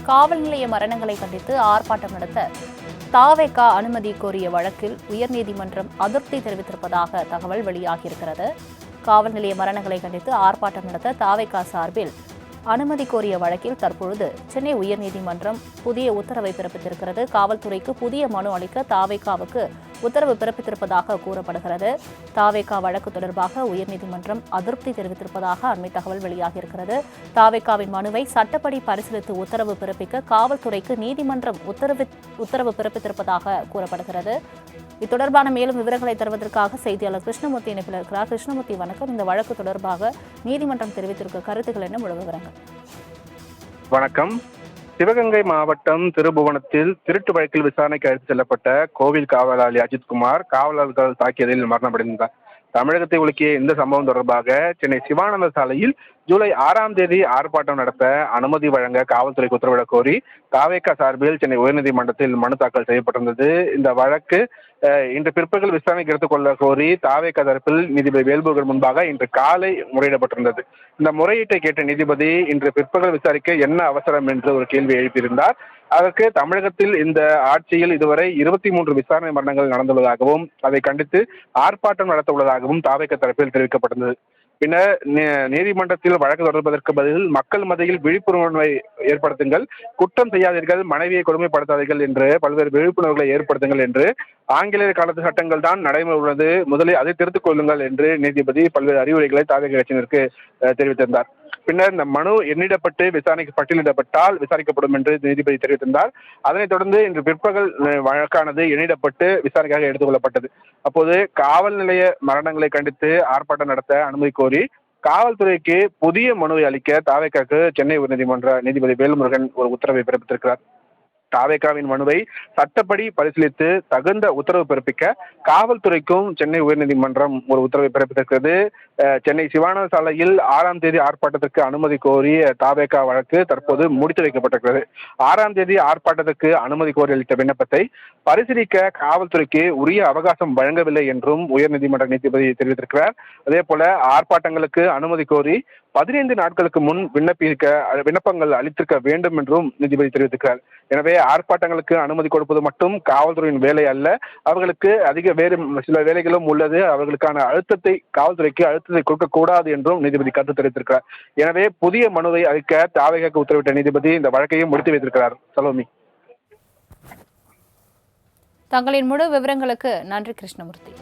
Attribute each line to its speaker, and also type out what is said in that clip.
Speaker 1: காவல் நிலைய மரணங்களை கண்டித்து ஆர்ப்பாட்டம் நடத்த தாவேகா அனுமதி கோரிய வழக்கில் உயர்நீதிமன்றம் அதிருப்தி தெரிவித்திருப்பதாக தகவல் வெளியாகியிருக்கிறது. காவல் நிலைய மரணங்களை கண்டித்து ஆர்ப்பாட்டம் நடத்த தாவேகா சார்பில் அனுமதி கோரிய வழக்கில் தற்பொழுது சென்னை உயர்நீதிமன்றம் புதிய உத்தரவை பிறப்பித்திருக்கிறது. காவல்துறைக்கு புதிய மனு அளிக்க தாவேகாவுக்கு உத்தரவு பிறப்பித்திருப்பதாக கூறப்படுகிறது. தாவேகா வழக்கு தொடர்பாக உயர்நீதிமன்றம் அதிருப்தி தெரிவித்திருப்பதாக அண்மை தகவல் வெளியாகியிருக்கிறது. தாவேகாவின் மனுவை சட்டப்படி பரிசீலித்து உத்தரவு பிறப்பிக்க காவல்துறைக்கு நீதிமன்றம் உத்தரவு பிறப்பித்திருப்பதாக கூறப்படுகிறது. இது தொடர்பான மேலும் விவரங்களை தருவதற்காக செய்தியாளர் கிருஷ்ணமூர்த்தி இணைப்பில் இருக்கிறார். கிருஷ்ணமூர்த்தி வணக்கம். இந்த வழக்கு தொடர்பாக நீதிமன்றம் தெரிவித்திருக்க கருத்துக்கள் என்ன, முழு விவரங்கள்?
Speaker 2: வணக்கம். சிவகங்கை மாவட்டம் திருபுவனத்தில் திருட்டு வழக்கில் விசாரணைக்கு அழைத்து செல்லப்பட்ட கோவில் காவலாளி அஜித்குமார் காவலர்கள் தாக்கியதில் மரணமடைந்தார். தமிழகத்தை உலுக்கிய இந்த சம்பவம் தொடர்பாக சென்னை சிவானந்த சாலையில் ஜூலை 6ஆம் தேதி ஆர்ப்பாட்டம் நடத்த அனுமதி வழங்க காவல்துறைக்கு உத்தரவிடக் கோரி தாவேகா சார்பில் சென்னை உயர்நீதிமன்றத்தில் மனு தாக்கல் செய்யப்பட்டிருந்தது. இந்த வழக்கு இன்று பிற்பகல் விசாரணைக்கு எடுத்துக்கொள்ள கோரி தாவேகா தரப்பில் நீதிபதி வேல்முருகன் முன்பாக இன்று காலை முறையிடப்பட்டிருந்தது. இந்த முறையீட்டை கேட்ட நீதிபதி இன்று பிற்பகல் விசாரிக்க என்ன அவசரம் என்று ஒரு கேள்வி எழுப்பியிருந்தார். அதற்கு தமிழகத்தில் இந்த ஆட்சியில் இதுவரை 23 விசாரணை மரணங்கள் நடந்துள்ளதாகவும் அதை கண்டித்து ஆர்ப்பாட்டம் நடத்த உள்ளதாகவும் தாவேகா தரப்பில் தெரிவிக்கப்பட்டது. பின்னர் நீதிமன்றத்தில் வழக்கு தொடர்பதற்கு பதில் மக்கள் மத்தியில் விழிப்புணர்வை ஏற்படுத்துங்கள், குற்றம் செய்யாதீர்கள், மனைவியை கொடுமைப்படுத்தாதீர்கள் என்று பல்வேறு விழிப்புணர்வுகளை ஏற்படுத்துங்கள் என்று ஆங்கிலேயர் காலத்து சட்டங்கள் தான் நடைமுறை உள்ளது, முதலில் அதை திருத்திக் கொள்ளுங்கள் என்று நீதிபதி பல்வேறு அறிவுரைகளை தாவேகா கட்சியினருக்கு தெரிவித்திருந்தார். பின்னர் இந்த மனு எண்ணிடப்பட்டு விசாரணைக்கு பட்டியலிடப்பட்டால் விசாரிக்கப்படும் என்று நீதிபதி தெரிவித்திருந்தார். அதனைத் தொடர்ந்து இன்று பிற்பகல் வழக்கானது எண்ணிடப்பட்டு விசாரணைக்காக எடுத்துக் கொள்ளப்பட்டது. அப்போது காவல் நிலைய மரணங்களை கண்டித்து ஆர்ப்பாட்டம் நடத்த அனுமதி கோரி காவல்துறைக்கு புதிய மனுவை அளிக்க தாவேகாவுக்கு சென்னை உயர்நீதிமன்ற நீதிபதி வேல்முருகன் ஒரு உத்தரவை பிறப்பித்திருக்கிறார். தாவேகாவின் மனுவை சட்டப்படி பரிசீலித்து தகுந்த உத்தரவு பிறப்பிக்க காவல்துறைக்கும் சென்னை உயர்நீதிமன்றம் ஒரு உத்தரவை பிறப்பித்திருக்கிறது. சென்னை சிவானந்த சாலையில் 6ஆம் தேதி ஆர்ப்பாட்டத்திற்கு அனுமதி கோரிய தாவேகா வழக்கு தற்போது முடித்து வைக்கப்பட்டிருக்கிறது. 6ஆம் தேதி ஆர்ப்பாட்டத்திற்கு அனுமதி கோரி அளித்த விண்ணப்பத்தை பரிசீலிக்க காவல்துறைக்கு உரிய அவகாசம் வழங்கவில்லை என்றும் உயர்நீதிமன்ற நீதிபதி தெரிவித்திருக்கிறார். அதே போல ஆர்ப்பாட்டங்களுக்கு அனுமதி கோரி 15 நாட்களுக்கு முன் விண்ணப்பங்கள் அளித்திருக்க வேண்டும் என்றும் நீதிபதி தெரிவித்திருக்கிறார். எனவே ஆர்ப்பாட்டங்களுக்கு அனுமதி கொடுப்பது மட்டும் காவல்துறையின் வேலை அல்ல, அவர்களுக்கு அதிக வேறு சில வேலைகளும் உள்ளது. அவர்களுக்கான காவல்துறைக்கு அழுத்தத்தை கொடுக்கக்கூடாது என்றும் நீதிபதி கருத்து தெரிவித்திருக்கிறார். எனவே புதிய மனுவை அளிக்க தாவேகாவுக்கு உத்தரவிட்ட நீதிபதி இந்த வழக்கையும் முடித்து வைத்திருக்கிறார். சலோமி,
Speaker 1: தங்களின் முழு விவரங்களுக்கு நன்றி கிருஷ்ணமூர்த்தி.